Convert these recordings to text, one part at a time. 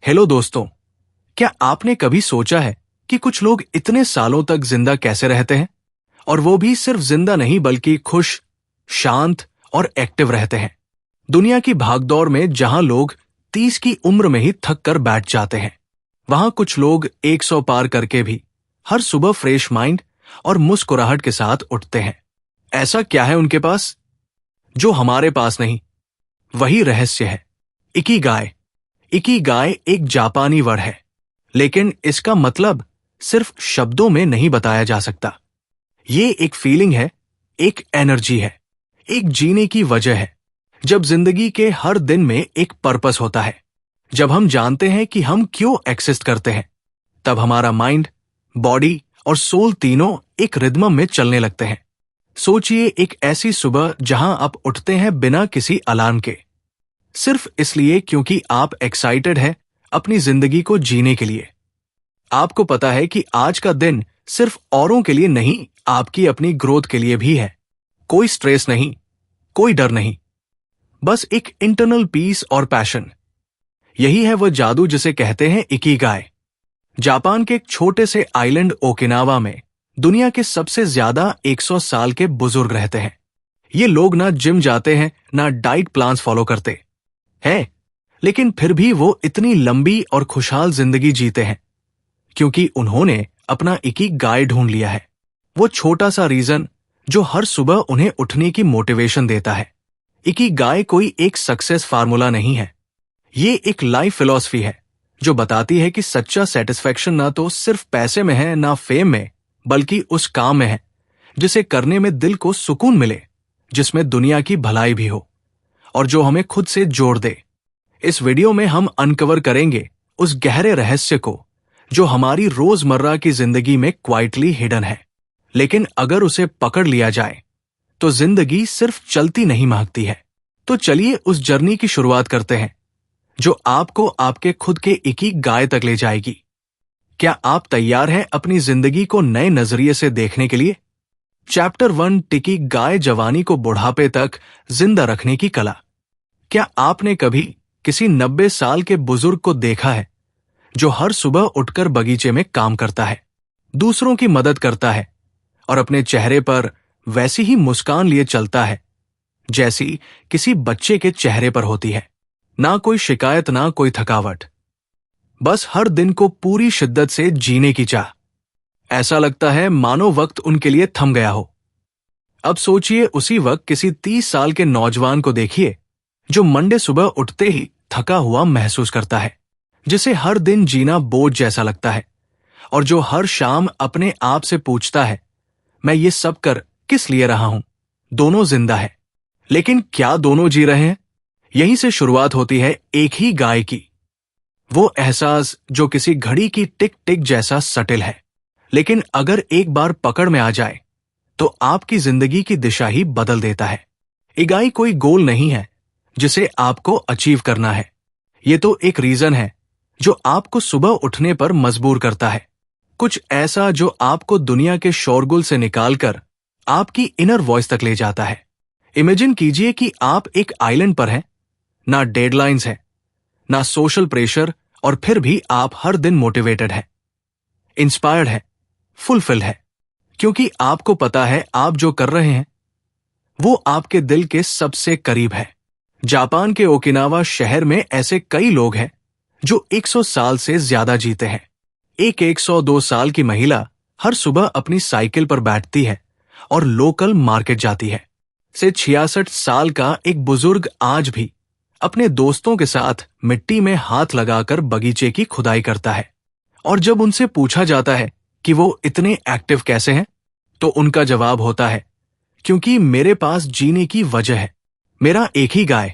Hello दोस्तों, क्या आपने कभी सोचा है कि कुछ लोग इतने सालों तक जिंदा कैसे रहते हैं? और वो भी सिर्फ जिंदा नहीं बल्कि खुश, शांत और एक्टिव रहते हैं। दुनिया की भागदौड़ में जहां लोग 30 की उम्र में ही थक कर बैठ जाते हैं, वहां कुछ लोग 100 पार करके भी हर सुबह फ्रेश माइंड और मुस्कुराहट के साथ उठते हैं। ऐसा क्या है उनके पास जो हमारे पास नहीं? वही रहस्य है इकिगाई। इकिगाई एक जापानी वर्ड है, लेकिन इसका मतलब सिर्फ शब्दों में नहीं बताया जा सकता। ये एक फीलिंग है, एक एनर्जी है, एक जीने की वजह है। जब जिंदगी के हर दिन में एक पर्पस होता है, जब हम जानते हैं कि हम क्यों एक्सिस्ट करते हैं, तब हमारा माइंड, बॉडी और सोल तीनों एक रिदम में चलने लगते हैं। सोचिए एक ऐसी सुबह जहां आप उठते हैं बिना किसी अलार्म के, सिर्फ इसलिए क्योंकि आप एक्साइटेड हैं अपनी जिंदगी को जीने के लिए। आपको पता है कि आज का दिन सिर्फ औरों के लिए नहीं, आपकी अपनी ग्रोथ के लिए भी है। कोई स्ट्रेस नहीं, कोई डर नहीं, बस एक इंटरनल पीस और पैशन। यही है वह जादू जिसे कहते हैं इकिगाई। जापान के एक छोटे से आइलैंड ओकिनावा में दुनिया के सबसे ज्यादा 100 साल के बुजुर्ग रहते हैं। ये लोग ना जिम जाते हैं, ना डाइट प्लान्स फॉलो करते हैं, लेकिन फिर भी वो इतनी लंबी और खुशहाल जिंदगी जीते हैं क्योंकि उन्होंने अपना इकिगाई ढूंढ लिया है। वो छोटा सा रीजन जो हर सुबह उन्हें उठने की मोटिवेशन देता है। इकिगाई कोई एक सक्सेस फार्मूला नहीं है, ये एक लाइफ फिलॉसफी है जो बताती है कि सच्चा सेटिस्फैक्शन ना तो सिर्फ पैसे में है, ना फेम में, बल्कि उस काम में है जिसे करने में दिल को सुकून मिले, जिसमें दुनिया की भलाई भी हो और जो हमें खुद से जोड़ दे। इस वीडियो में हम अनकवर करेंगे उस गहरे रहस्य को जो हमारी रोजमर्रा की जिंदगी में क्वाइटली हिडन है, लेकिन अगर उसे पकड़ लिया जाए तो जिंदगी सिर्फ चलती नहीं महकती है। तो चलिए उस जर्नी की शुरुआत करते हैं जो आपको आपके खुद के इकिगाई तक ले जाएगी। क्या आप तैयार हैं अपनी जिंदगी को नए नजरिए से देखने के लिए? चैप्टर 1, इकिगाई, जवानी को बुढ़ापे तक जिंदा रखने की कला। क्या आपने कभी किसी 90 साल के बुजुर्ग को देखा है जो हर सुबह उठकर बगीचे में काम करता है, दूसरों की मदद करता है और अपने चेहरे पर वैसी ही मुस्कान लिए चलता है जैसी किसी बच्चे के चेहरे पर होती है? ना कोई शिकायत, ना कोई थकावट, बस हर दिन को पूरी शिद्दत से जीने की चाह। ऐसा लगता है मानो वक्त उनके लिए थम गया हो। अब सोचिए उसी वक्त किसी 30 साल के नौजवान को देखिए जो मंडे सुबह उठते ही थका हुआ महसूस करता है, जिसे हर दिन जीना बोझ जैसा लगता है और जो हर शाम अपने आप से पूछता है, मैं ये सब कर किस लिए रहा हूं? दोनों जिंदा है, लेकिन क्या दोनों जी रहे हैं? यहीं से शुरुआत होती है एक ही गाय की। वो एहसास जो किसी घड़ी की टिक टिक जैसा सटिल है, लेकिन अगर एक बार पकड़ में आ जाए तो आपकी जिंदगी की दिशा ही बदल देता है। इकिगाई कोई गोल नहीं है जिसे आपको अचीव करना है, ये तो एक रीजन है जो आपको सुबह उठने पर मजबूर करता है। कुछ ऐसा जो आपको दुनिया के शोरगुल से निकालकर आपकी इनर वॉइस तक ले जाता है। इमेजिन कीजिए कि आप एक आइलैंड पर हैं, ना डेडलाइंस है, ना सोशल प्रेशर, और फिर भी आप हर दिन मोटिवेटेड हैं, इंस्पायर्ड हैं, फुलफिल है, क्योंकि आपको पता है आप जो कर रहे हैं वो आपके दिल के सबसे करीब है। जापान के ओकिनावा शहर में ऐसे कई लोग हैं जो 100 साल से ज्यादा जीते हैं। एक 102 साल की महिला हर सुबह अपनी साइकिल पर बैठती है और लोकल मार्केट जाती है। 66 साल का एक बुजुर्ग आज भी अपने दोस्तों के साथ मिट्टी में हाथ लगाकर बगीचे की खुदाई करता है, और जब उनसे पूछा जाता है कि वो इतने एक्टिव कैसे हैं, तो उनका जवाब होता है, क्योंकि मेरे पास जीने की वजह है, मेरा इकिगाई।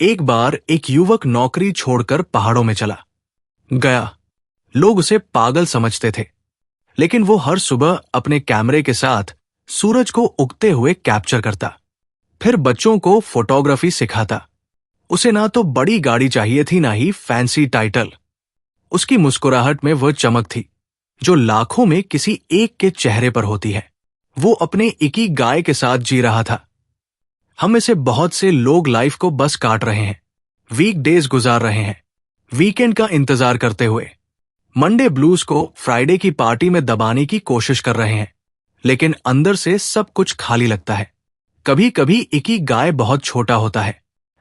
एक बार एक युवक नौकरी छोड़कर पहाड़ों में चला गया। लोग उसे पागल समझते थे, लेकिन वो हर सुबह अपने कैमरे के साथ सूरज को उगते हुए कैप्चर करता, फिर बच्चों को फोटोग्राफी सिखाता। उसे ना तो बड़ी गाड़ी चाहिए थी, ना ही फैंसी टाइटल। उसकी मुस्कुराहट में वह चमक थी जो लाखों में किसी एक के चेहरे पर होती है। वो अपने इकिगाई के साथ जी रहा था। हम में से बहुत से लोग लाइफ को बस काट रहे हैं, वीक डेज गुजार रहे हैं, वीकेंड का इंतजार करते हुए, मंडे ब्लूज को फ्राइडे की पार्टी में दबाने की कोशिश कर रहे हैं, लेकिन अंदर से सब कुछ खाली लगता है। कभी कभी इकी गाय बहुत छोटा होता है,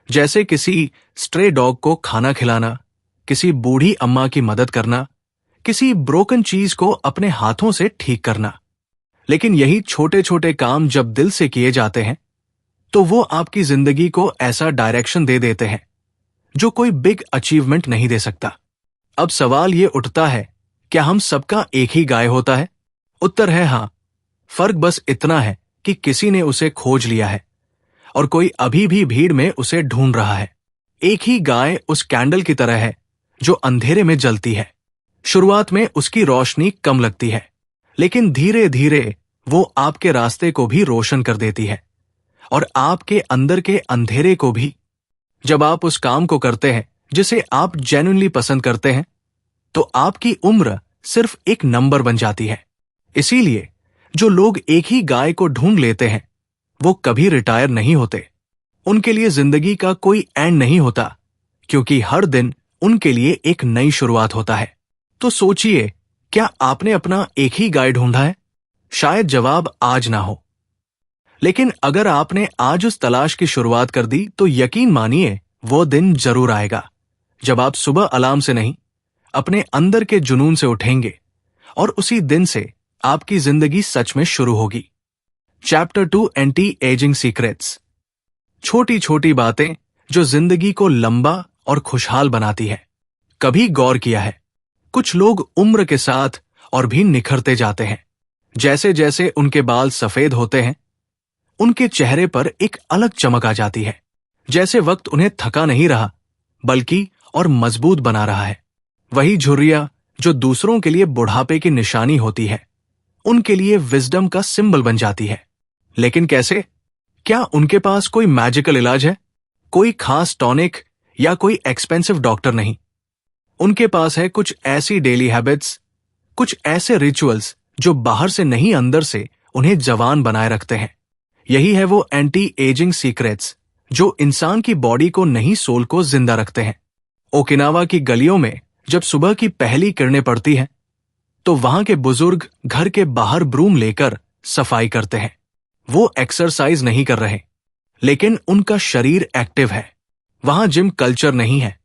जैसे किसी स्ट्रे डॉग को खाना खिलाना, किसी बूढ़ी अम्मा की मदद करना, किसी ब्रोकन चीज को अपने हाथों से ठीक करना। लेकिन यही छोटे छोटे काम जब दिल से किए जाते हैं तो वो आपकी जिंदगी को ऐसा डायरेक्शन दे देते हैं जो कोई बिग अचीवमेंट नहीं दे सकता। अब सवाल ये उठता है, क्या हम सबका एक ही गाय होता है? उत्तर है हाँ। फर्क बस इतना है कि किसी ने उसे खोज लिया है और कोई अभी भी भीड़ में उसे ढूंढ रहा है। एक ही गाय उस कैंडल की तरह है जो अंधेरे में जलती है। शुरुआत में उसकी रोशनी कम लगती है, लेकिन धीरे धीरे वो आपके रास्ते को भी रोशन कर देती है और आपके अंदर के अंधेरे को भी। जब आप उस काम को करते हैं जिसे आप जेन्युइनली पसंद करते हैं, तो आपकी उम्र सिर्फ एक नंबर बन जाती है। इसीलिए जो लोग एक ही गाय को ढूंढ लेते हैं वो कभी रिटायर नहीं होते। उनके लिए जिंदगी का कोई एंड नहीं होता, क्योंकि हर दिन उनके लिए एक नई शुरुआत होता है। तो सोचिए, क्या आपने अपना एक ही गाय ढूंढा है? शायद जवाब आज ना हो, लेकिन अगर आपने आज उस तलाश की शुरुआत कर दी तो यकीन मानिए वो दिन जरूर आएगा जब आप सुबह अलार्म से नहीं, अपने अंदर के जुनून से उठेंगे और उसी दिन से आपकी जिंदगी सच में शुरू होगी। Chapter 2, anti ageing secrets. छोटी छोटी बातें जो जिंदगी को लंबा और खुशहाल बनाती है। कभी गौर किया है, कुछ लोग उम्र के साथ और भी निखरते जाते हैं। जैसे जैसे उनके बाल सफेद होते हैं, उनके चेहरे पर एक अलग चमक आ जाती है, जैसे वक्त उन्हें थका नहीं रहा बल्कि और मजबूत बना रहा है। वही झुर्रियां जो दूसरों के लिए बुढ़ापे की निशानी होती है, उनके लिए विजडम का सिंबल बन जाती है। लेकिन कैसे? क्या उनके पास कोई मैजिकल इलाज है? कोई खास टॉनिक या कोई एक्सपेंसिव डॉक्टर नहीं। उनके पास है कुछ ऐसी डेली हैबिट्स, कुछ ऐसे रिचुअल्स जो बाहर से नहीं अंदर से उन्हें जवान बनाए रखते हैं। यही है वो एंटी एजिंग सीक्रेट्स जो इंसान की बॉडी को नहीं, सोल को जिंदा रखते हैं। ओकिनावा की गलियों में जब सुबह की पहली किरणें पड़ती हैं, तो वहां के बुजुर्ग घर के बाहर ब्रूम लेकर सफाई करते हैं। वो एक्सरसाइज नहीं कर रहे, लेकिन उनका शरीर एक्टिव है। वहां जिम कल्चर नहीं है,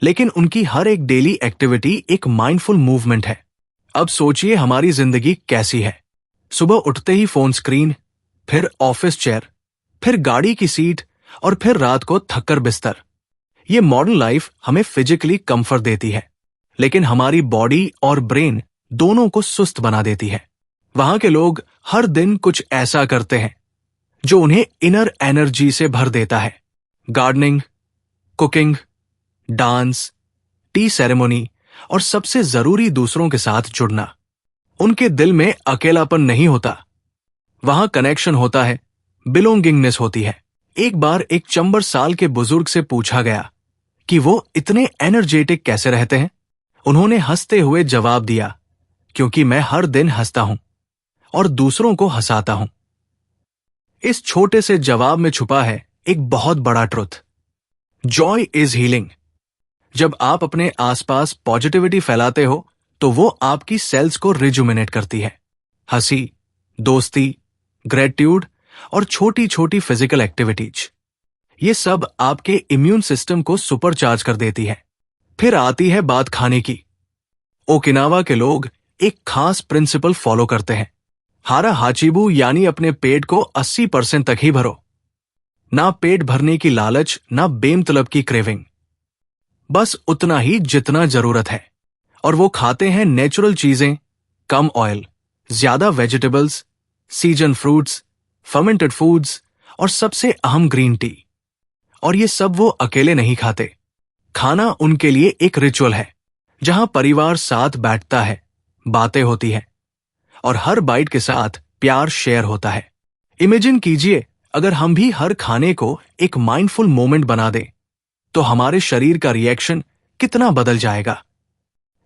लेकिन उनकी हर एक डेली एक्टिविटी एक माइंडफुल मूवमेंट है। अब सोचिए हमारी जिंदगी कैसी है। सुबह उठते ही फोन स्क्रीन, फिर ऑफिस चेयर, फिर गाड़ी की सीट और फिर रात को थककर बिस्तर। ये मॉडर्न लाइफ हमें फिजिकली कंफर्ट देती है, लेकिन हमारी बॉडी और ब्रेन दोनों को सुस्त बना देती है। वहां के लोग हर दिन कुछ ऐसा करते हैं जो उन्हें इनर एनर्जी से भर देता है। Gardening, cooking, dance, T ceremony और सबसे जरूरी दूसरों के साथ जुड़ना। उनके दिल में अकेलापन नहीं होता, वहां कनेक्शन होता है, बिलोंगिंगनेस होती है। एक बार एक चंबर साल के बुजुर्ग से पूछा गया कि वो इतने एनर्जेटिक कैसे रहते हैं। उन्होंने हंसते हुए जवाब दिया, क्योंकि मैं हर दिन हंसता हूं और दूसरों को हंसाता हूं। इस छोटे से जवाब में छुपा है एक बहुत बड़ा ट्रुथ। Joy is healing. जब आप अपने आसपास पॉजिटिविटी फैलाते हो तो वो आपकी सेल्स को रिजुमिनेट करती है। हंसी, दोस्ती, ग्रेटिट्यूड और छोटी छोटी फिजिकल एक्टिविटीज, ये सब आपके इम्यून सिस्टम को सुपरचार्ज कर देती है। फिर आती है बात खाने की। ओकिनावा के लोग एक खास प्रिंसिपल फॉलो करते हैं। हारा हाचिबू, यानी अपने पेट को 80% तक ही भरो। ना पेट भरने की लालच, ना बेमतलब की क्रेविंग, बस उतना ही जितना जरूरत है। और वो खाते हैं नेचुरल चीजें, कम ऑयल, ज्यादा vegetables, season fruits, fermented foods और सबसे अहम ग्रीन टी। और ये सब वो अकेले नहीं खाते। खाना उनके लिए एक रिचुअल है, जहां परिवार साथ बैठता है, बातें होती है और हर बाइट के साथ प्यार शेयर होता है। इमेजिन कीजिए, अगर हम भी हर खाने को एक माइंडफुल मोमेंट बना दें तो हमारे शरीर का रिएक्शन कितना बदल जाएगा।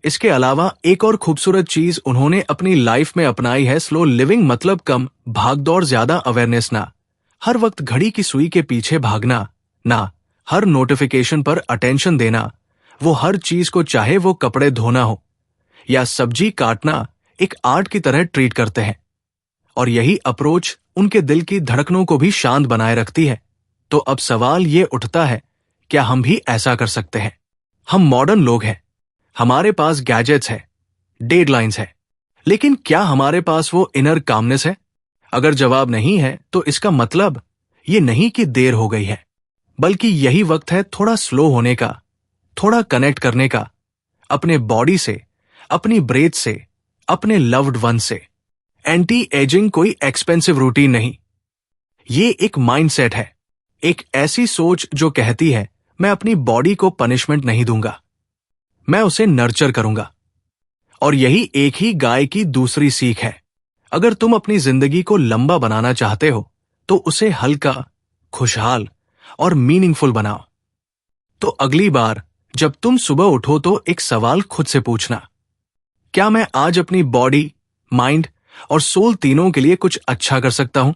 इसके अलावा एक और खूबसूरत चीज उन्होंने अपनी लाइफ में अपनाई है, स्लो लिविंग। मतलब कम भागदौड़, ज्यादा अवेयरनेस ना, हर वक्त घड़ी की सुई के पीछे भागना ना, हर नोटिफिकेशन पर अटेंशन देना। वो हर चीज को, चाहे वो कपड़े धोना हो या सब्जी काटना, एक आर्ट की तरह ट्रीट करते हैं। और यही अप्रोच उनके दिल की धड़कनों को भी शांत बनाए रखती है। तो अब सवाल ये उठता है, क्या हम भी ऐसा कर सकते हैं? हम मॉडर्न लोग हैं, हमारे पास गैजेट्स है, डेडलाइंस है, लेकिन क्या हमारे पास वो इनर कामनेस है? अगर जवाब नहीं है तो इसका मतलब ये नहीं कि देर हो गई है, बल्कि यही वक्त है थोड़ा स्लो होने का, थोड़ा कनेक्ट करने का, अपने बॉडी से, अपनी ब्रेथ से, अपने लव्ड वन से। एंटी एजिंग कोई एक्सपेंसिव रूटीन नहीं, ये एक माइंडसेट है, एक ऐसी सोच जो कहती है मैं अपनी बॉडी को पनिशमेंट नहीं दूंगा, मैं उसे नर्चर करूंगा। और यही एक ही गाय की दूसरी सीख है। अगर तुम अपनी जिंदगी को लंबा बनाना चाहते हो तो उसे हल्का, खुशहाल और मीनिंगफुल बनाओ। तो अगली बार जब तुम सुबह उठो तो एक सवाल खुद से पूछना, क्या मैं आज अपनी बॉडी, माइंड और सोल तीनों के लिए कुछ अच्छा कर सकता हूं?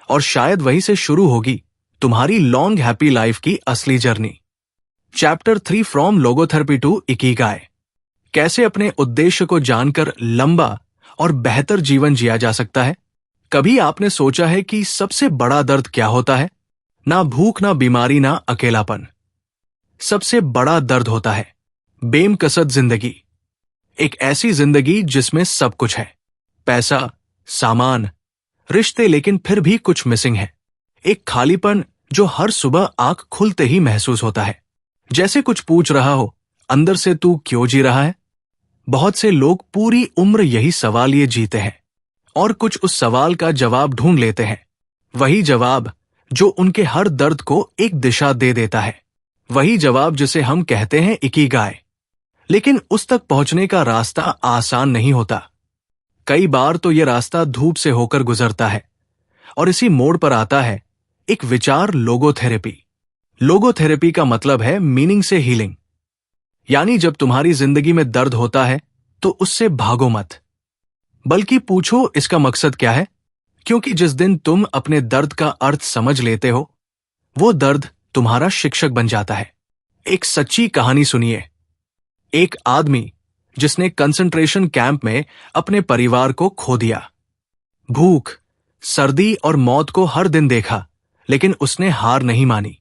और शायद वहीं से शुरू होगी तुम्हारी लॉन्ग हैप्पी लाइफ की असली journey. Chapter 3 from logotherapy to ikigai. कैसे अपने उद्देश्य को जानकर लंबा और बेहतर जीवन जिया जा सकता है? कभी आपने सोचा है कि सबसे बड़ा दर्द क्या होता है? ना भूख, ना बीमारी, ना अकेलापन। सबसे बड़ा दर्द होता है बेमकसद जिंदगी। एक ऐसी जिंदगी जिसमें सब कुछ है, पैसा, सामान, रिश्ते, लेकिन फिर भी कुछ मिसिंग है। एक खालीपन जो हर सुबह आंख खुलते ही महसूस होता है, जैसे कुछ पूछ रहा हो, अंदर से तू क्यों जी रहा है? बहुत से लोग पूरी उम्र यही सवाल ये जीते हैं और कुछ उस सवाल का जवाब ढूंढ लेते हैं। वही जवाब जो उनके हर दर्द को एक दिशा दे देता है, वही जवाब जिसे हम कहते हैं इकिगाई। लेकिन उस तक पहुंचने का रास्ता आसान नहीं होता। कई बार तो यह रास्ता धूप से होकर गुजरता है और इसी मोड़ पर आता है एक विचार, लोगोथेरेपी। लोगोथेरेपी का मतलब है मीनिंग से हीलिंग। यानी जब तुम्हारी जिंदगी में दर्द होता है तो उससे भागो मत, बल्कि पूछो इसका मकसद क्या है। क्योंकि जिस दिन तुम अपने दर्द का अर्थ समझ लेते हो, वो दर्द तुम्हारा शिक्षक बन जाता है। एक सच्ची कहानी सुनिए। एक आदमी जिसने कंसंट्रेशन कैंप में अपने परिवार को खो दिया। भूख, सर्दी और मौत को हर दिन देखा, लेकिन उसने हार नहीं मानी।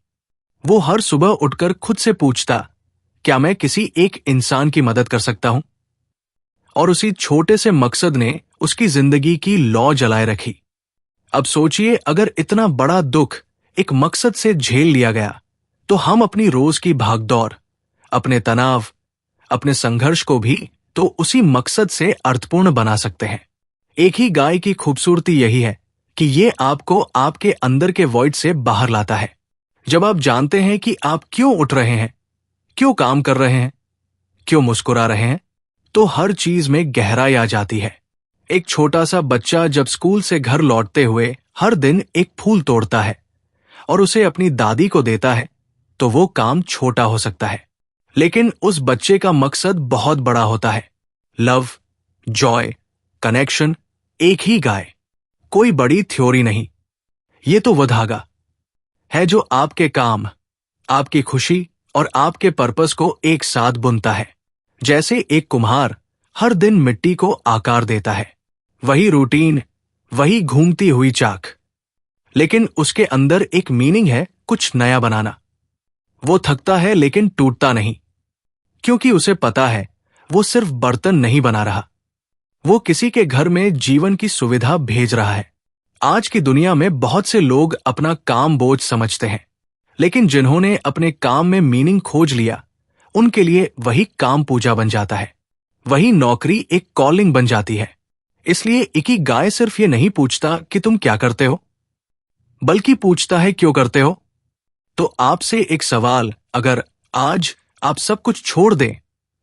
वो हर सुबह उठकर खुद से पूछता, क्या मैं किसी एक इंसान की मदद कर सकता हूं? और उसी छोटे से मकसद ने उसकी जिंदगी की लौ जलाए रखी। अब सोचिए, अगर इतना बड़ा दुख एक मकसद से झेल लिया गया, तो हम अपनी रोज की भागदौड़, अपने तनाव, अपने संघर्ष को भी तो उसी मकसद से अर्थपूर्ण बना सकते हैं। एक ही गाय की खूबसूरती यही है कि ये आपको आपके अंदर के वॉइड से बाहर लाता है। जब आप जानते हैं कि आप क्यों उठ रहे हैं, क्यों काम कर रहे हैं, क्यों मुस्कुरा रहे हैं, तो हर चीज में गहराई आ जाती है। एक छोटा सा बच्चा जब स्कूल से घर लौटते हुए हर दिन एक फूल तोड़ता है और उसे अपनी दादी को देता है, तो वो काम छोटा हो सकता है, लेकिन उस बच्चे का मकसद बहुत बड़ा होता है। लव, जॉय, कनेक्शन, एक ही गाय, कोई बड़ी थ्योरी नहीं। ये तो वो धागा है जो आपके काम, आपकी खुशी और आपके पर्पस को एक साथ बुनता है। जैसे एक कुम्हार हर दिन मिट्टी को आकार देता है, वही रूटीन, वही घूमती हुई चाक, लेकिन उसके अंदर एक मीनिंग है, कुछ नया बनाना। वो थकता है लेकिन टूटता नहीं, क्योंकि उसे पता है वो सिर्फ बर्तन नहीं बना रहा, वो किसी के घर में जीवन की सुविधा भेज रहा है। आज की दुनिया में बहुत से लोग अपना काम बोझ समझते हैं, लेकिन जिन्होंने अपने काम में मीनिंग खोज लिया, उनके लिए वही काम पूजा बन जाता है, वही नौकरी एक कॉलिंग बन जाती है। इसलिए इकिगाई सिर्फ ये नहीं पूछता कि तुम क्या करते हो, बल्कि पूछता है क्यों करते हो। तो आपसे एक सवाल, अगर आज आप सब कुछ छोड़ दें,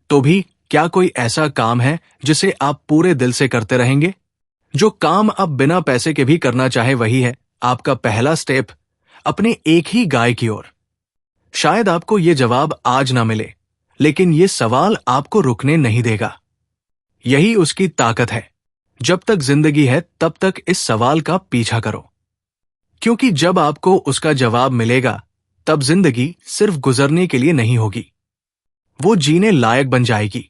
तो भी क्या कोई ऐसा काम है जिसे आप पूरे दिल से करते रहेंगे? जो काम आप बिना पैसे के भी करना चाहे, वही है आपका पहला स्टेप अपने एक ही गाय की ओर। शायद आपको ये जवाब आज ना मिले, लेकिन ये सवाल आपको रुकने नहीं देगा। यही उसकी ताकत है। जब तक जिंदगी है तब तक इस सवाल का पीछा करो, क्योंकि जब आपको उसका जवाब मिलेगा, तब जिंदगी सिर्फ गुजरने के लिए नहीं होगी, वो जीने लायक बन जाएगी।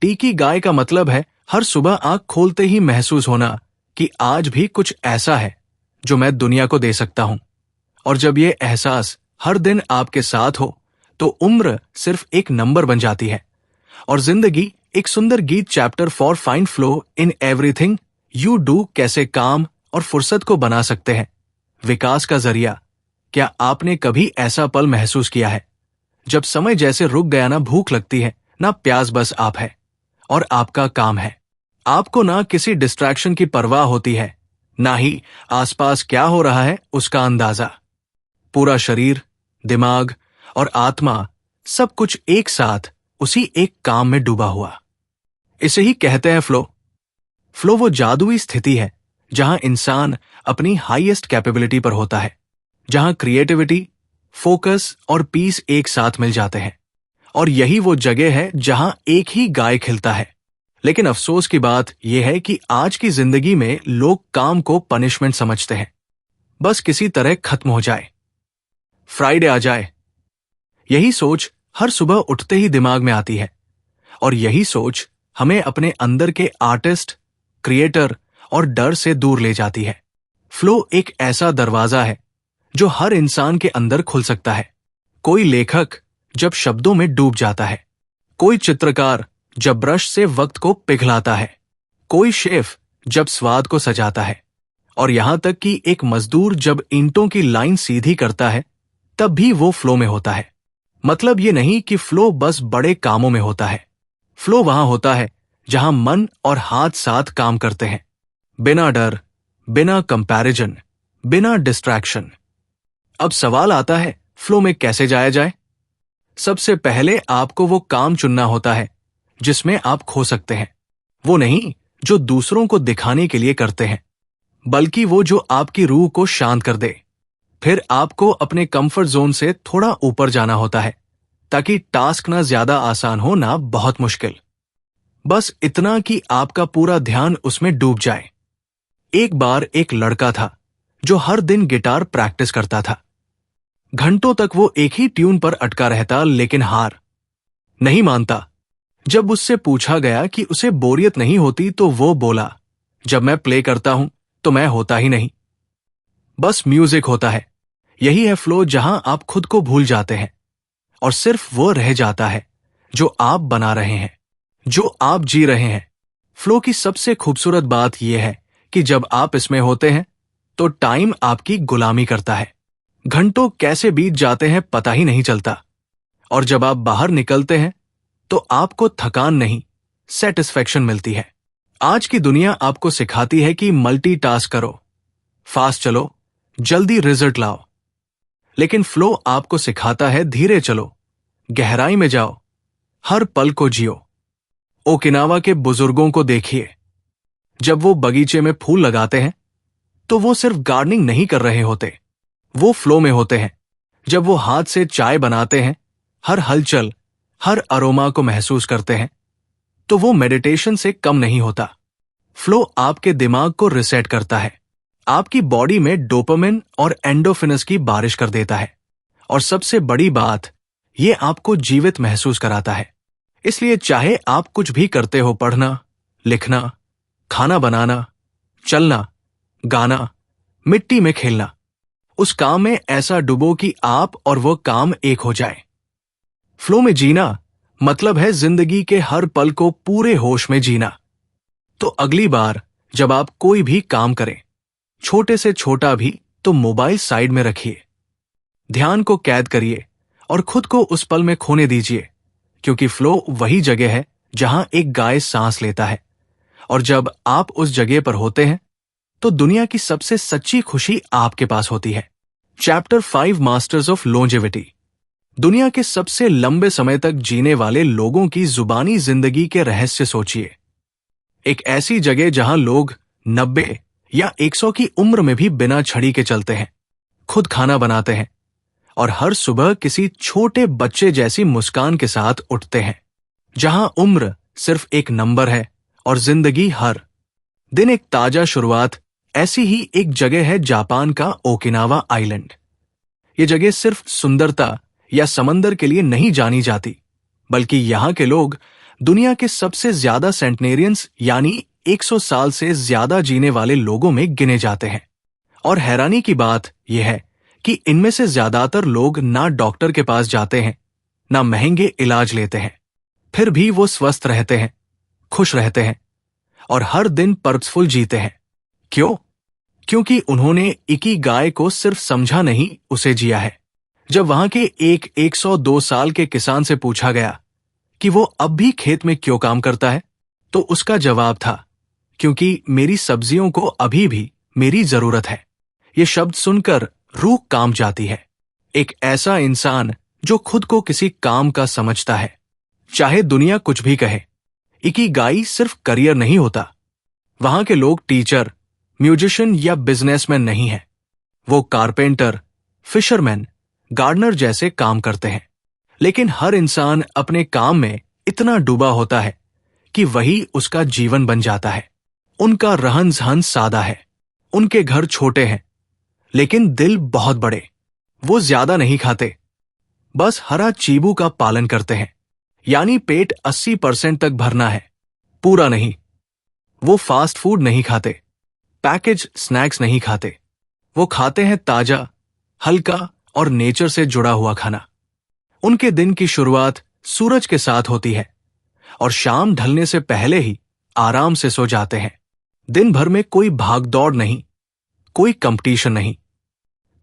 टीकी गाय का मतलब है हर सुबह आंख खोलते ही महसूस होना कि आज भी कुछ ऐसा है जो मैं दुनिया को दे सकता हूं। और जब ये एहसास हर दिन आपके साथ हो तो उम्र सिर्फ एक नंबर बन जाती है और जिंदगी एक सुंदर गीत। Chapter 4 find flow in everything you do कैसे काम और फुर्सत को बना सकते हैं विकास का जरिया। क्या आपने कभी ऐसा पल महसूस किया है जब समय जैसे रुक गया, ना भूख लगती है ना प्यास, बस आप है और आपका काम है। आपको ना किसी डिस्ट्रैक्शन की परवाह होती है, ना ही आसपास क्या हो रहा है उसका अंदाजा। पूरा शरीर, दिमाग और आत्मा सब कुछ एक साथ उसी एक काम में डूबा हुआ। इसे ही कहते हैं फ्लो। फ्लो वो जादुई स्थिति है जहां इंसान अपनी हाईएस्ट कैपेबिलिटी पर होता है, जहां क्रिएटिविटी, फोकस और पीस एक साथ मिल जाते हैं। और यही वो जगह है जहां एक ही गाय खिलता है। लेकिन अफसोस की बात यह है कि आज की जिंदगी में लोग काम को पनिशमेंट समझते हैं। बस किसी तरह खत्म हो जाए, फ्राइडे आ जाए, यही सोच हर सुबह उठते ही दिमाग में आती है। और यही सोच हमें अपने अंदर के आर्टिस्ट, क्रिएटर और डर से दूर ले जाती है। फ्लो एक ऐसा दरवाजा है जो हर इंसान के अंदर खुल सकता है। कोई लेखक जब शब्दों में डूब जाता है, कोई चित्रकार जब ब्रश से वक्त को पिघलाता है, कोई शेफ जब स्वाद को सजाता है, और यहां तक कि एक मजदूर जब ईंटों की लाइन सीधी करता है, तब भी वो फ्लो में होता है। मतलब ये नहीं कि फ्लो बस बड़े कामों में होता है। फ्लो वहां होता है जहां मन और हाथ साथ काम करते हैं, बिना डर, बिना कंपैरिजन, बिना डिस्ट्रैक्शन। अब सवाल आता है, फ्लो में कैसे जाया जाए? सबसे पहले आपको वो काम चुनना होता है जिसमें आप खो सकते हैं। वो नहीं जो दूसरों को दिखाने के लिए करते हैं, बल्कि वो जो आपकी रूह को शांत कर दे। फिर आपको अपने कंफर्ट जोन से थोड़ा ऊपर जाना होता है ताकि टास्क ना ज्यादा आसान हो ना बहुत मुश्किल। बस इतना कि आपका पूरा ध्यान उसमें डूब जाए। एक बार एक लड़का था जो हर दिन गिटार प्रैक्टिस करता था। घंटों तक वो एक ही ट्यून पर अटका रहता, लेकिन हार नहीं मानता। जब उससे पूछा गया कि उसे बोरियत नहीं होती तो वो बोला, जब मैं प्ले करता हूं तो मैं होता ही नहीं, बस म्यूजिक होता है। यही है फ्लो, जहां आप खुद को भूल जाते हैं और सिर्फ वो रह जाता है जो आप बना रहे हैं, जो आप जी रहे हैं। फ्लो की सबसे खूबसूरत बात यह है कि जब आप इसमें होते हैं तो टाइम आपकी गुलामी करता है। घंटों कैसे बीत जाते हैं पता ही नहीं चलता, और जब आप बाहर निकलते हैं तो आपको थकान नहीं, सेटिस्फैक्शन मिलती है। आज की दुनिया आपको सिखाती है कि मल्टीटास्क करो, फास्ट चलो, जल्दी रिजल्ट लाओ। लेकिन फ्लो आपको सिखाता है धीरे चलो, गहराई में जाओ, हर पल को जियो। ओकिनावा के बुजुर्गों को देखिए, जब वो बगीचे में फूल लगाते हैं तो वो सिर्फ गार्डनिंग नहीं कर रहे होते, वो फ्लो में होते हैं। जब वो हाथ से चाय बनाते हैं, हर हलचल, हर अरोमा को महसूस करते हैं, तो वो मेडिटेशन से कम नहीं होता। फ्लो आपके दिमाग को रिसेट करता है, आपकी बॉडी में डोपामिन और एंडोफिनस की बारिश कर देता है, और सबसे बड़ी बात, ये आपको जीवित महसूस कराता है। इसलिए चाहे आप कुछ भी करते हो, पढ़ना, लिखना, खाना बनाना, चलना, गाना, मिट्टी में खेलना, उस काम में ऐसा डूबो कि आप और वो काम एक हो जाए। फ्लो में जीना मतलब है जिंदगी के हर पल को पूरे होश में जीना। तो अगली बार जब आप कोई भी काम करें, छोटे से छोटा भी, तो मोबाइल साइड में रखिए, ध्यान को कैद करिए और खुद को उस पल में खोने दीजिए, क्योंकि फ्लो वही जगह है जहां एक गाय सांस लेता है, और जब आप उस जगह पर होते हैं तो दुनिया की सबसे सच्ची खुशी आपके पास होती है। Chapter 5 masters of longevity. दुनिया के सबसे लंबे समय तक जीने वाले लोगों की जुबानी जिंदगी के रहस्य सोचिए। एक ऐसी जगह जहां लोग 90 या 100 की उम्र में भी बिना छड़ी के चलते हैं, खुद खाना बनाते हैं और हर सुबह किसी छोटे बच्चे जैसी मुस्कान के साथ उठते हैं। जहां उम्र सिर्फ एक नंबर है और जिंदगी हर दिन एक ताजा शुरुआत। ऐसी ही एक जगह है जापान का ओकिनावा आइलैंड। ये जगह सिर्फ सुंदरता या समंदर के लिए नहीं जानी जाती, बल्कि यहाँ के लोग दुनिया के सबसे ज्यादा सेंटेनेरियंस यानी 100 साल से ज्यादा जीने वाले लोगों में गिने जाते हैं। और हैरानी की बात यह है कि इनमें से ज्यादातर लोग ना डॉक्टर के पास जाते हैं, ना महंगे इलाज लेते हैं, फिर भी वो स्वस्थ रहते हैं, खुश रहते हैं और हर दिन पर्पसफुल जीते हैं। क्यों? क्योंकि उन्होंने इकिगाई को सिर्फ समझा नहीं, उसे जिया है। जब वहां के एक 102 साल के किसान से पूछा गया कि वो अब भी खेत में क्यों काम करता है, तो उसका जवाब था, क्योंकि मेरी सब्जियों को अभी भी मेरी जरूरत है। ये शब्द सुनकर रूह कांप जाती है। एक ऐसा इंसान जो खुद को किसी काम का समझता है, चाहे दुनिया कुछ भी कहे। इकिगाई सिर्फ करियर नहीं होता। वहां के लोग टीचर, म्यूजिशियन या बिजनेसमैन नहीं है। वो कारपेंटर, फिशरमैन, गार्डनर जैसे काम करते हैं। लेकिन हर इंसान अपने काम में इतना डूबा होता है कि वही उसका जीवन बन जाता है। उनका रहन सहन सादा है, उनके घर छोटे हैं, लेकिन दिल बहुत बड़े। वो ज्यादा नहीं खाते, बस हरा चीबू का पालन करते हैं, यानी पेट 80% तक भरना है, पूरा नहीं। वो फास्ट फूड नहीं खाते, पैकेज स्नैक्स नहीं खाते। वो खाते हैं ताजा, हल्का और नेचर से जुड़ा हुआ खाना। उनके दिन की शुरुआत सूरज के साथ होती है और शाम ढलने से पहले ही आराम से सो जाते हैं। दिन भर में कोई भागदौड़ नहीं, कोई कंपटीशन नहीं।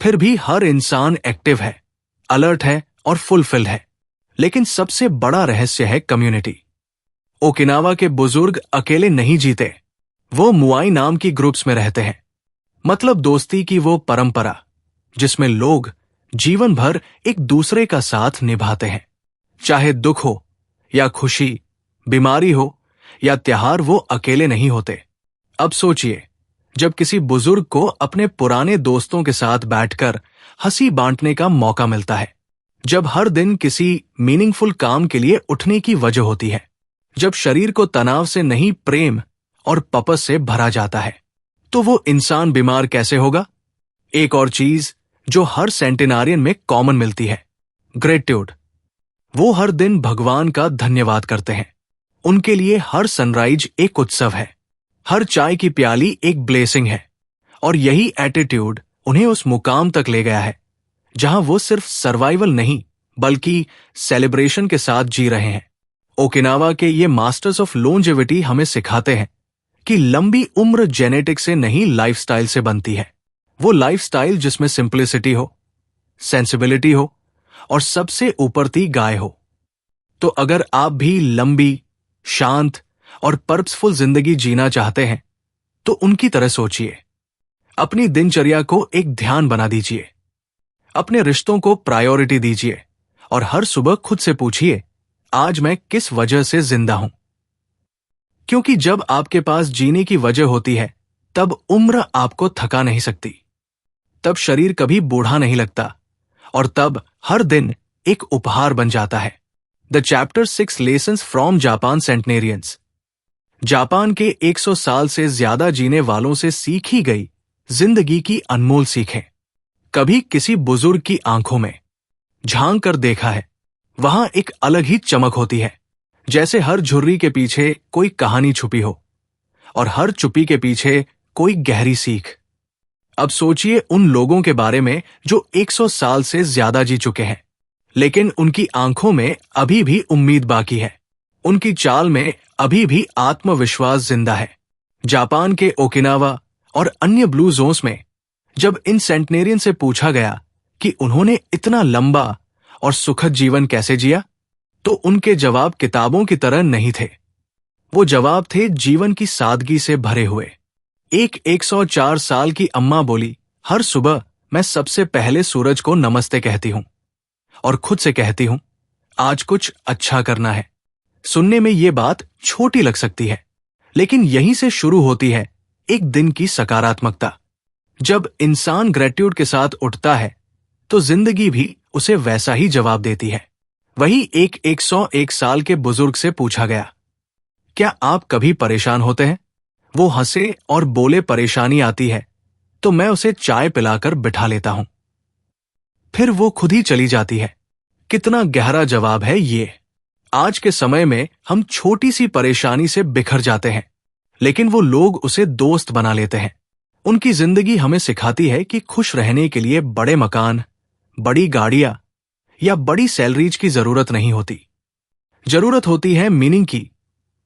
फिर भी हर इंसान एक्टिव है, अलर्ट है और फुलफिल्ड है। लेकिन सबसे बड़ा रहस्य है कम्युनिटी। ओकिनावा के बुजुर्ग अकेले नहीं जीते, वो मुआई नाम की ग्रुप्स में रहते हैं। मतलब दोस्ती की वो परंपरा जिसमें लोग जीवन भर एक दूसरे का साथ निभाते हैं। चाहे दुख हो या खुशी, बीमारी हो या त्योहार, वो अकेले नहीं होते। अब सोचिए, जब किसी बुजुर्ग को अपने पुराने दोस्तों के साथ बैठकर हंसी बांटने का मौका मिलता है, जब हर दिन किसी मीनिंगफुल काम के लिए उठने की वजह होती है, जब शरीर को तनाव से नहीं प्रेम और पर्पस से भरा जाता है, तो वो इंसान बीमार कैसे होगा? एक और चीज जो हर सेंटेनारियन में कॉमन मिलती है, ग्रेटिट्यूड। वो हर दिन भगवान का धन्यवाद करते हैं। उनके लिए हर सनराइज एक उत्सव है, हर चाय की प्याली एक ब्लेसिंग है। और यही एटीट्यूड उन्हें उस मुकाम तक ले गया है जहां वो सिर्फ सर्वाइवल नहीं बल्कि सेलिब्रेशन के साथ जी रहे हैं। ओकिनावा के ये मास्टर्स ऑफ लोंजेविटी हमें सिखाते हैं कि लंबी उम्र जेनेटिक से नहीं, लाइफस्टाइल से बनती है। वो लाइफस्टाइल जिसमें सिंप्लिसिटी हो, सेंसिबिलिटी हो और सबसे ऊपर ती गाय हो। तो अगर आप भी लंबी, शांत और पर्पसफुल जिंदगी जीना चाहते हैं, तो उनकी तरह सोचिए। अपनी दिनचर्या को एक ध्यान बना दीजिए, अपने रिश्तों को प्रायोरिटी दीजिए और हर सुबह खुद से पूछिए, आज मैं किस वजह से जिंदा हूं? क्योंकि जब आपके पास जीने की वजह होती है, तब उम्र आपको थका नहीं सकती, तब शरीर कभी बूढ़ा नहीं लगता और तब हर दिन एक उपहार बन जाता है। The chapter 6 lessons from Japan centenarians. Japan के 100 साल से ज्यादा जीने वालों से सीखी गई जिंदगी की अनमोल सीखें। कभी किसी बुजुर्ग की आंखों में झांक कर देखा है, वहां एक अलग ही चमक होती है, जैसे हर झुर्री के पीछे कोई कहानी छुपी हो और हर चुप्पी के पीछे कोई गहरी सीख। अब सोचिए उन लोगों के बारे में जो 100 साल से ज्यादा जी चुके हैं, लेकिन उनकी आंखों में अभी भी उम्मीद बाकी है, उनकी चाल में अभी भी आत्मविश्वास जिंदा है। जापान के ओकिनावा और अन्य ब्लू जोन्स में जब इन सेंटेनेरियन से पूछा गया कि उन्होंने इतना लंबा और सुखद जीवन कैसे जिया, तो उनके जवाब किताबों की तरह नहीं थे। वो जवाब थे जीवन की सादगी से भरे हुए। एक 104 साल की अम्मा बोली, हर सुबह मैं सबसे पहले सूरज को नमस्ते कहती हूं और खुद से कहती हूं, आज कुछ अच्छा करना है। सुनने में ये बात छोटी लग सकती है, लेकिन यहीं से शुरू होती है एक दिन की सकारात्मकता। जब इंसान ग्रेटिट्यूड के साथ उठता है, तो जिंदगी भी उसे वैसा ही जवाब देती है। वही एक 101 साल के बुजुर्ग से पूछा गया, क्या आप कभी परेशान होते हैं? वो हंसे और बोले, परेशानी आती है तो मैं उसे चाय पिलाकर बिठा लेता हूं, फिर वो खुद ही चली जाती है। कितना गहरा जवाब है ये। आज के समय में हम छोटी सी परेशानी से बिखर जाते हैं, लेकिन वो लोग उसे दोस्त बना लेते हैं। उनकी जिंदगी हमें सिखाती है कि खुश रहने के लिए बड़े मकान, बड़ी गाड़ियां या बड़ी सैलरीज की जरूरत नहीं होती। जरूरत होती है मीनिंग की,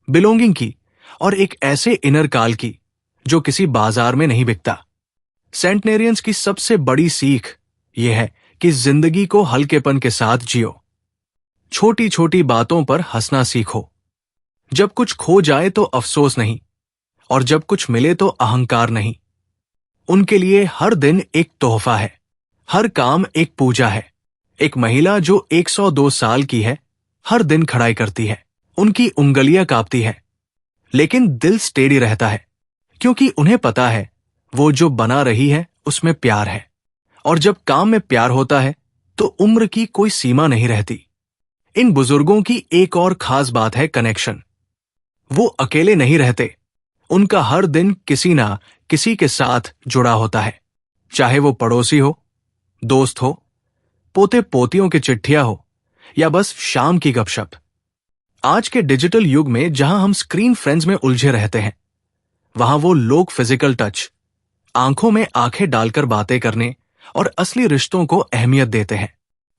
बिलोंगिंग की और एक ऐसे इनर काल की जो किसी बाजार में नहीं बिकता। सेंटनेरियंस की सबसे बड़ी सीख यह है कि जिंदगी को हल्केपन के साथ जियो। छोटी छोटी बातों पर हंसना सीखो। जब कुछ खो जाए तो अफसोस नहीं, और जब कुछ मिले तो अहंकार नहीं। उनके लिए हर दिन एक तोहफा है, हर काम एक पूजा है। एक महिला जो 102 साल की है, हर दिन खड़ाई करती है, उनकी उंगलियां कांपती है, लेकिन दिल स्टेडी रहता है, क्योंकि उन्हें पता है वो जो बना रही है उसमें प्यार है। और जब काम में प्यार होता है तो उम्र की कोई सीमा नहीं रहती। इन बुजुर्गों की एक और खास बात है कनेक्शन। वो अकेले नहीं रहते, उनका हर दिन किसी ना किसी के साथ जुड़ा होता है, चाहे वो पड़ोसी हो, दोस्त हो, पोते पोतियों की चिट्ठियां हो या बस शाम की गपशप। आज के डिजिटल युग में जहां हम स्क्रीन फ्रेंड्स में उलझे रहते हैं, वहां वो लोग फिजिकल टच, आंखों में आंखें डालकर बातें करने और असली रिश्तों को अहमियत देते हैं।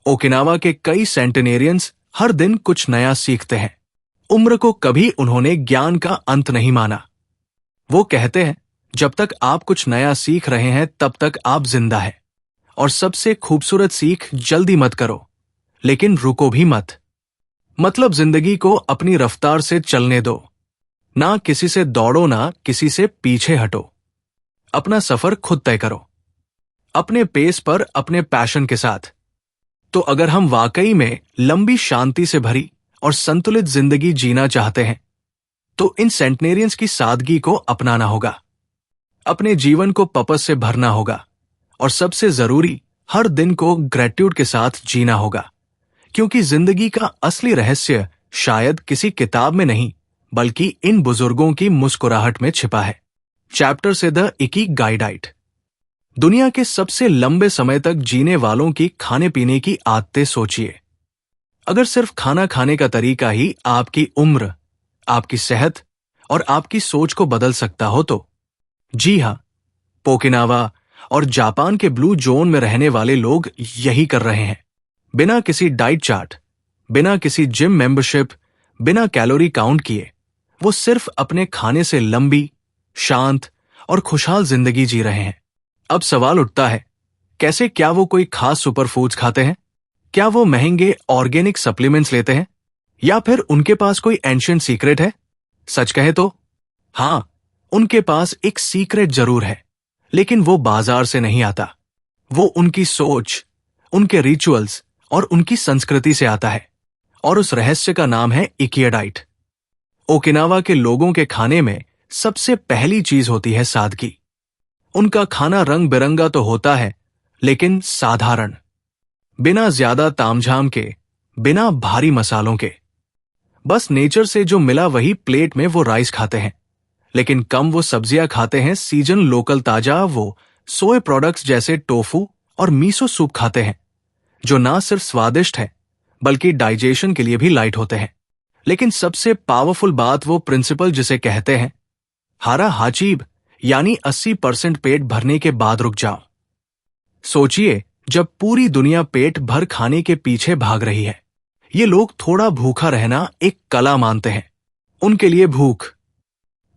ओकिनावा के कई सेंटेनेरियंस हर दिन कुछ नया सीखते हैं। उम्र को कभी उन्होंने ज्ञान का अंत नहीं माना। वो कहते हैं, जब तक आप कुछ नया सीख रहे हैं तब तक आप जिंदा हैं। और सबसे खूबसूरत सीख, जल्दी मत करो, लेकिन रुको भी मत। मतलब जिंदगी को अपनी रफ्तार से चलने दो। ना किसी से दौड़ो, ना किसी से पीछे हटो। अपना सफर खुद तय करो, अपने पेस पर, अपने पैशन के साथ। तो अगर हम वाकई में लंबी, शांति से भरी और संतुलित जिंदगी जीना चाहते हैं, तो इन सेंटनेरियंस की सादगी को अपनाना होगा। अपने जीवन को पर्पस से भरना होगा, और सबसे जरूरी, हर दिन को ग्रेटिट्यूड के साथ जीना होगा, क्योंकि जिंदगी का असली रहस्य शायद किसी किताब में नहीं, बल्कि इन बुजुर्गों की मुस्कुराहट में छिपा है। चैप्टर से द इकिगाई डाइट। दुनिया के सबसे लंबे समय तक जीने वालों की खाने पीने की आदतें सोचिए। अगर सिर्फ खाना खाने का तरीका ही आपकी उम्र, आपकी सेहत और आपकी सोच को बदल सकता हो तो। जी हां, पोकिनावा और जापान के ब्लू जोन में रहने वाले लोग यही कर रहे हैं। बिना किसी डाइट चार्ट, बिना किसी जिम मेंबरशिप, बिना कैलोरी काउंट किए, वो सिर्फ अपने खाने से लंबी, शांत और खुशहाल जिंदगी जी रहे हैं। अब सवाल उठता है, कैसे? क्या वो कोई खास सुपर फूड्स खाते हैं? क्या वो महंगे ऑर्गेनिक सप्लीमेंट्स लेते हैं? या फिर उनके पास कोई एंशिएंट सीक्रेट है? सच कहे तो हां, उनके पास एक सीक्रेट जरूर है, लेकिन वो बाजार से नहीं आता। वो उनकी सोच, उनके रिचुअल्स और उनकी संस्कृति से आता है, और उस रहस्य का नाम है इकिगाई डाइट। ओकिनावा के लोगों के खाने में सबसे पहली चीज होती है सादगी। उनका खाना रंग बिरंगा तो होता है, लेकिन साधारण, बिना ज्यादा तामझाम के, बिना भारी मसालों के। बस नेचर से जो मिला वही प्लेट में वो राइस खाते हैं, लेकिन कम वो सब्जियां खाते हैं, सीजन, लोकल, ताजा। वो सोए प्रोडक्ट्स जैसे टोफू और मीसो सूप खाते हैं, जो ना सिर्फ स्वादिष्ट है बल्कि डाइजेशन के लिए भी लाइट होते हैं। लेकिन सबसे पावरफुल बात, वो प्रिंसिपल जिसे कहते हैं हारा हाचीब, यानी 80% पेट भरने के बाद रुक जाओ। सोचिए, जब पूरी दुनिया पेट भर खाने के पीछे भाग रही है, ये लोग थोड़ा भूखा रहना एक कला मानते हैं। उनके लिए भूख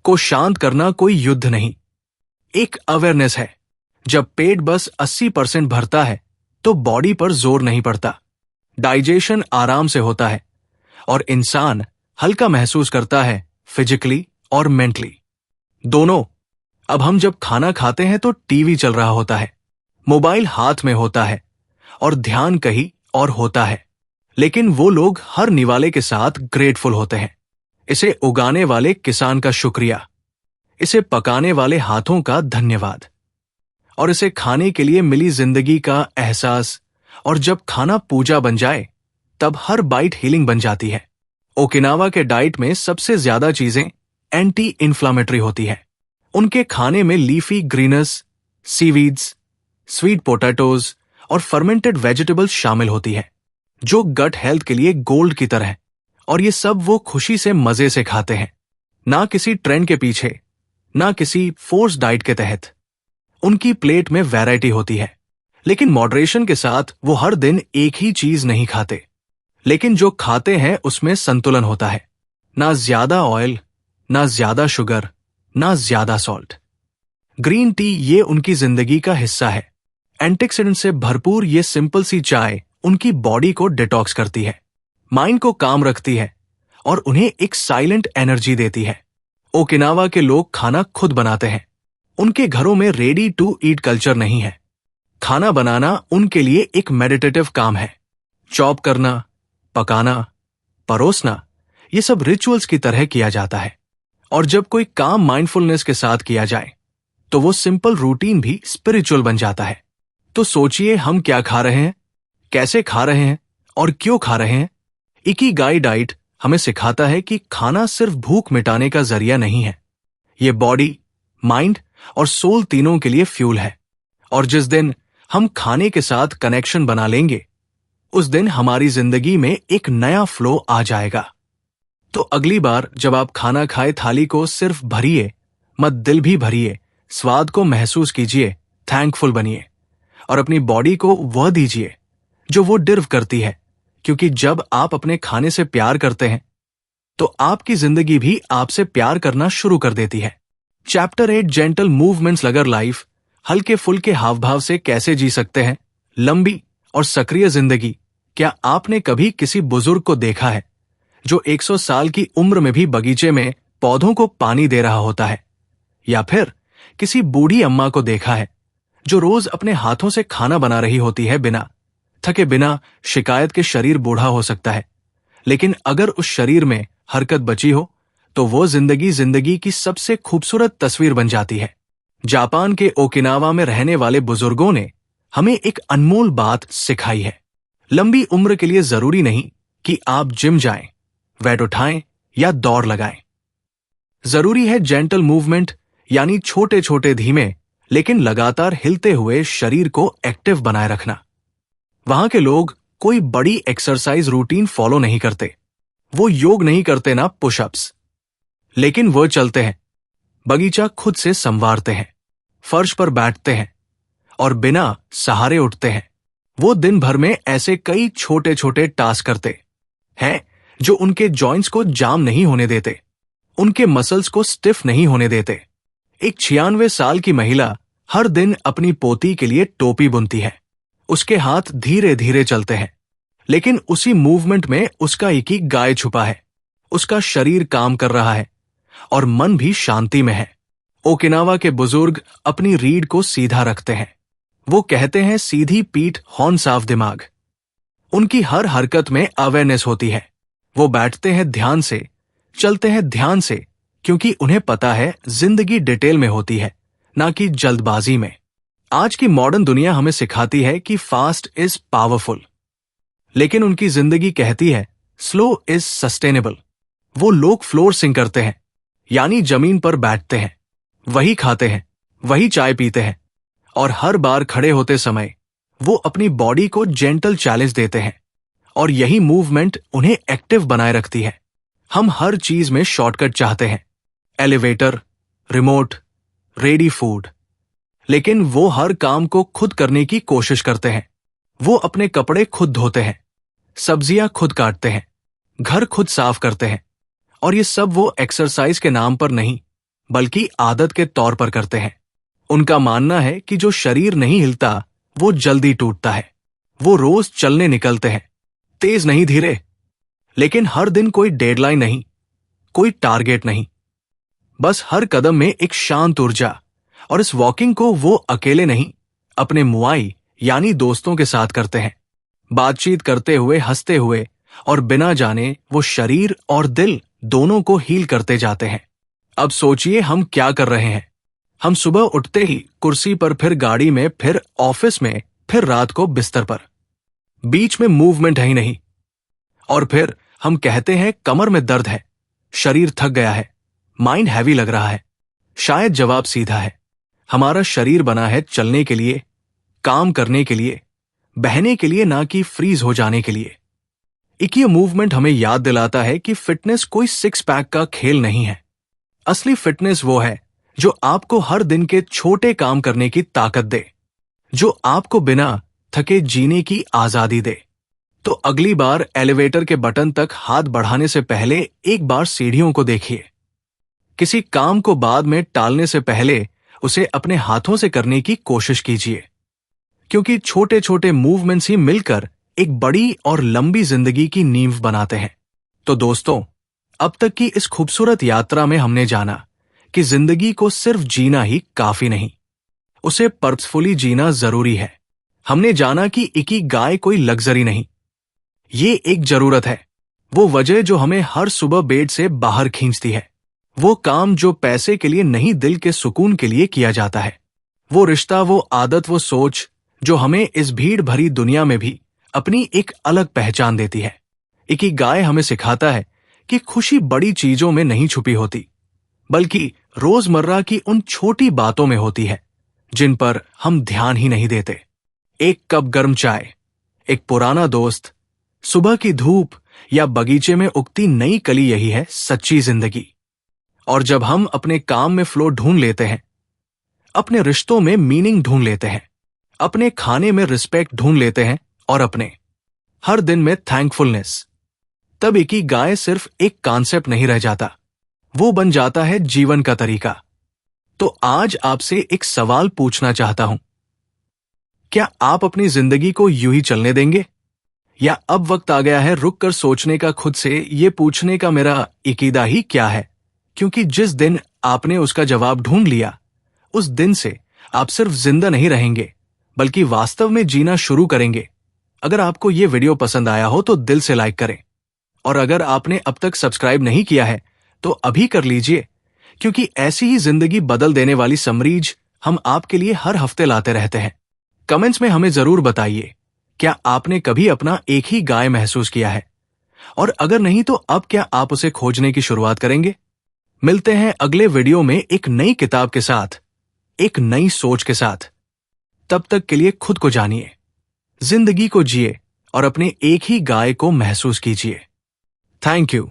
को शांत करना कोई युद्ध नहीं, एक अवेयरनेस है। जब पेट बस 80% भरता है तो बॉडी पर जोर नहीं पड़ता, डाइजेशन आराम से होता है और इंसान हल्का महसूस करता है, फिजिकली और मेंटली दोनों। अब हम जब खाना खाते हैं तो टीवी चल रहा होता है, मोबाइल हाथ में होता है और ध्यान कहीं और होता है, लेकिन वो लोग हर निवाले के साथ ग्रेटफुल होते हैं। इसे उगाने वाले किसान का शुक्रिया, इसे पकाने वाले हाथों का धन्यवाद, और इसे खाने के लिए मिली जिंदगी का एहसास। और जब खाना पूजा बन जाए, तब हर बाइट हीलिंग बन जाती है। ओकिनावा के डाइट में सबसे ज्यादा चीजें एंटी इंफ्लामेटरी होती है। उनके खाने में leafy greens, seaweeds, sweet potatoes और फर्मेंटेड वेजिटेबल्स शामिल होती है, जो गट हेल्थ के लिए गोल्ड की तरह है। और ये सब वो खुशी से मजे से खाते हैं, ना किसी ट्रेंड के पीछे, ना किसी फोर्स डाइट के तहत। उनकी प्लेट में वैरायटी होती है, लेकिन मॉडरेशन के साथ वो हर दिन एक ही चीज नहीं खाते। लेकिन जो खाते हैं उसमें संतुलन होता है, ना ज्यादा ऑयल, ना ज्यादा शुगर, ना ज्यादा सॉल्ट। ग्रीन टी ये उनकी जिंदगी का हिस्सा है। एंटीऑक्सीडेंट से भरपूर ये सिंपल सी चाय उनकी बॉडी को डिटॉक्स करती है, माइंड को काम रखती है और उन्हें एक साइलेंट एनर्जी देती है। ओकिनावा के लोग खाना खुद बनाते हैं। उनके घरों में रेडी टू ईट कल्चर नहीं है। खाना बनाना उनके लिए एक मेडिटेटिव काम है। चॉप करना, पकाना, परोसना, ये सब रिचुअल्स की तरह किया जाता है। और जब कोई काम माइंडफुलनेस के साथ किया जाए तो वो सिंपल रूटीन भी स्पिरिचुअल बन जाता है। तो सोचिए, हम क्या खा रहे हैं, कैसे खा रहे हैं और क्यों खा रहे हैं। इकिगाई डाइट हमें सिखाता है कि खाना सिर्फ भूख मिटाने का जरिया नहीं है। ये बॉडी, माइंड और सोल तीनों के लिए फ्यूल है। और जिस दिन हम खाने के साथ कनेक्शन बना लेंगे, उस दिन हमारी जिंदगी में एक नया फ्लो आ जाएगा। तो अगली बार जब आप खाना खाए, थाली को सिर्फ भरिए मत, दिल भी भरिए, स्वाद को महसूस कीजिए, थैंकफुल बनिए और अपनी बॉडी को वह दीजिए जो वो डिर्व करती है। क्योंकि जब आप अपने खाने से प्यार करते हैं तो आपकी जिंदगी भी आपसे प्यार करना शुरू कर देती है। चैप्टर 8 जेंटल मूवमेंट्स लगर लाइफ, हल्के फुल्के हाव भाव से कैसे जी सकते हैं लंबी और सक्रिय जिंदगी। क्या आपने कभी किसी बुजुर्ग को देखा है जो 100 साल की उम्र में भी बगीचे में पौधों को पानी दे रहा होता है? या फिर किसी बूढ़ी अम्मा को देखा है जो रोज अपने हाथों से खाना बना रही होती है, बिना थके, बिना शिकायत के? शरीर बूढ़ा हो सकता है, लेकिन अगर उस शरीर में हरकत बची हो तो वो जिंदगी की सबसे खूबसूरत तस्वीर बन जाती है। जापान के ओकिनावा में रहने वाले बुजुर्गों ने हमें एक अनमोल बात सिखाई है। लंबी उम्र के लिए जरूरी नहीं कि आप जिम जाएं, वेट उठाएं या दौड़ लगाएं। जरूरी है जेंटल मूवमेंट, यानी छोटे छोटे धीमे लेकिन लगातार हिलते हुए शरीर को एक्टिव बनाए रखना। वहां के लोग कोई बड़ी एक्सरसाइज रूटीन फॉलो नहीं करते। वो योग नहीं करते, ना पुशअप्स, लेकिन वो चलते हैं, बगीचा खुद से संवारते हैं, फर्श पर बैठते हैं और बिना सहारे उठते हैं। वो दिन भर में ऐसे कई छोटे छोटे टास्क करते हैं जो उनके जॉइंट्स को जाम नहीं होने देते, उनके मसल्स को स्टिफ नहीं होने देते। एक 96 साल की महिला हर दिन अपनी पोती के लिए टोपी बुनती है। उसके हाथ धीरे धीरे चलते हैं, लेकिन उसी मूवमेंट में उसका इकिगाई छुपा है। उसका शरीर काम कर रहा है और मन भी शांति में है। ओकिनावा के बुजुर्ग अपनी रीढ़ को सीधा रखते हैं। वो कहते हैं, सीधी पीठ, हॉर्न साफ दिमाग। उनकी हर हरकत में अवेयरनेस होती है। वो बैठते हैं ध्यान से, चलते हैं ध्यान से, क्योंकि उन्हें पता है जिंदगी डिटेल में होती है, ना कि जल्दबाजी में। आज की मॉडर्न दुनिया हमें सिखाती है कि फास्ट इज पावरफुल, लेकिन उनकी जिंदगी कहती है स्लो इज सस्टेनेबल। वो लोग फ्लोर सिंक करते हैं, यानी जमीन पर बैठते हैं, वही खाते हैं, वही चाय पीते हैं और हर बार खड़े होते समय वो अपनी बॉडी को जेंटल चैलेंज देते हैं। और यही मूवमेंट उन्हें एक्टिव बनाए रखती है। हम हर चीज में शॉर्टकट चाहते हैं, एलिवेटर, रिमोट, रेडी फूड, लेकिन वो हर काम को खुद करने की कोशिश करते हैं। वो अपने कपड़े खुद धोते हैं, सब्जियां खुद काटते हैं, घर खुद साफ करते हैं। और ये सब वो एक्सरसाइज के नाम पर नहीं, बल्कि आदत के तौर पर करते हैं। उनका मानना है कि जो शरीर नहीं हिलता वो जल्दी टूटता है। वो रोज चलने निकलते हैं, तेज नहीं, धीरे, लेकिन हर दिन कोई डेडलाइन नहीं, कोई टारगेट नहीं, बस हर कदम में एक शांत ऊर्जा। और इस वॉकिंग को वो अकेले नहीं, अपने मुआई यानी दोस्तों के साथ करते हैं। बातचीत करते हुए, हंसते हुए और बिना जाने वो शरीर और दिल दोनों को हील करते जाते हैं। अब सोचिए, हम क्या कर रहे हैं। हम सुबह उठते ही कुर्सी पर, फिर गाड़ी में, फिर ऑफिस में, फिर रात को बिस्तर पर, बीच में मूवमेंट है ही नहीं। और फिर हम कहते हैं कमर में दर्द है, शरीर थक गया है, माइंड हैवी लग रहा है। शायद जवाब सीधा है, हमारा शरीर बना है चलने के लिए, काम करने के लिए, बहने के लिए, ना कि फ्रीज हो जाने के लिए। एक ये मूवमेंट हमें याद दिलाता है कि फिटनेस कोई सिक्स पैक का खेल नहीं है। असली फिटनेस वो है जो आपको हर दिन के छोटे काम करने की ताकत दे, जो आपको बिना थके जीने की आजादी दे। तो अगली बार एलिवेटर के बटन तक हाथ बढ़ाने से पहले एक बार सीढ़ियों को देखिए। किसी काम को बाद में टालने से पहले उसे अपने हाथों से करने की कोशिश कीजिए, क्योंकि छोटे छोटे मूवमेंट्स ही मिलकर एक बड़ी और लंबी जिंदगी की नींव बनाते हैं। तो दोस्तों, अब तक की इस खूबसूरत यात्रा में हमने जाना कि जिंदगी को सिर्फ जीना ही काफी नहीं, उसे पर्पसफुली जीना जरूरी है। हमने जाना कि इकिगाई कोई लग्जरी नहीं, ये एक जरूरत है। वो वजह जो हमें हर सुबह बेड से बाहर खींचती है, वो काम जो पैसे के लिए नहीं दिल के सुकून के लिए किया जाता है, वो रिश्ता, वो आदत, वो सोच जो हमें इस भीड़ भरी दुनिया में भी अपनी एक अलग पहचान देती है। इकिगाई हमें सिखाता है कि खुशी बड़ी चीजों में नहीं छुपी होती, बल्कि रोजमर्रा की उन छोटी बातों में होती है जिन पर हम ध्यान ही नहीं देते। एक कप गर्म चाय, एक पुराना दोस्त, सुबह की धूप या बगीचे में उगती नई कली, यही है सच्ची जिंदगी। और जब हम अपने काम में फ्लो ढूंढ लेते हैं, अपने रिश्तों में मीनिंग ढूंढ लेते हैं, अपने खाने में रिस्पेक्ट ढूंढ लेते हैं और अपने हर दिन में थैंकफुलनेस, तब इकिगाई सिर्फ एक कॉन्सेप्ट नहीं रह जाता, वो बन जाता है जीवन का तरीका। तो आज आपसे एक सवाल पूछना चाहता हूं, क्या आप अपनी जिंदगी को यूं ही चलने देंगे, या अब वक्त आ गया है रुक कर सोचने का, खुद से ये पूछने का मेरा इकीदा ही क्या है? क्योंकि जिस दिन आपने उसका जवाब ढूंढ लिया, उस दिन से आप सिर्फ जिंदा नहीं रहेंगे, बल्कि वास्तव में जीना शुरू करेंगे। अगर आपको ये वीडियो पसंद आया हो तो दिल से लाइक करें, और अगर आपने अब तक सब्सक्राइब नहीं किया है तो अभी कर लीजिए, क्योंकि ऐसी ही जिंदगी बदल देने वाली समरीज हम आपके लिए हर हफ्ते लाते रहते हैं। कमेंट्स में हमें जरूर बताइए, क्या आपने कभी अपना एक ही गाय महसूस किया है? और अगर नहीं तो अब क्या आप उसे खोजने की शुरुआत करेंगे? मिलते हैं अगले वीडियो में एक नई किताब के साथ, एक नई सोच के साथ। तब तक के लिए खुद को जानिए, जिंदगी को जिए और अपने एक ही गाय को महसूस कीजिए। Thank you.